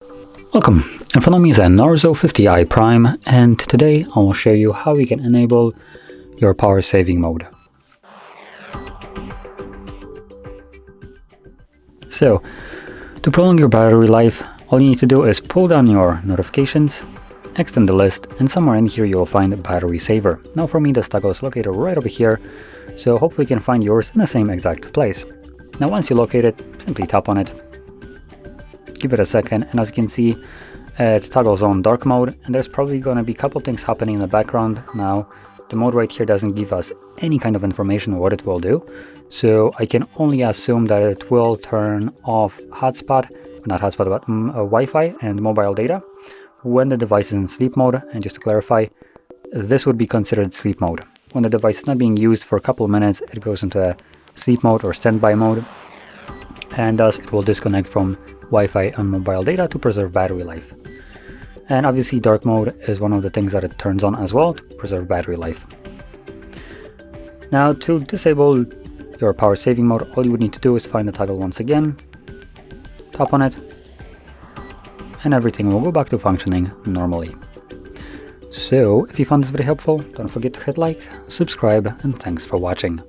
Welcome, in front of me is a Narzo 50i Prime, and today I will show you how you can enable your power saving mode. So, to prolong your battery life, all you need to do is pull down your notifications, extend the list, and somewhere in here you will find battery saver. Now for me this toggle is located right over here, so hopefully you can find yours in the same exact place. Now once you locate it, simply tap on it, give it a second, and as you can see, it toggles on dark mode, and there's probably going to be a couple things happening in the background. Now, the mode right here doesn't give us any kind of information on what it will do, so I can only assume that it will turn off hotspot, not hotspot, but Wi-Fi and mobile data when the device is in sleep mode. And just to clarify, this would be considered sleep mode. When the device is not being used for a couple of minutes, it goes into sleep mode or standby mode, and thus it will disconnect from Wi-Fi and mobile data to preserve battery life. And obviously dark mode is one of the things that it turns on as well to preserve battery life. Now to disable your power saving mode, all you would need to do is find the toggle once again, tap on it, and everything will go back to functioning normally. So if you found this video helpful, don't forget to hit like, subscribe, and thanks for watching.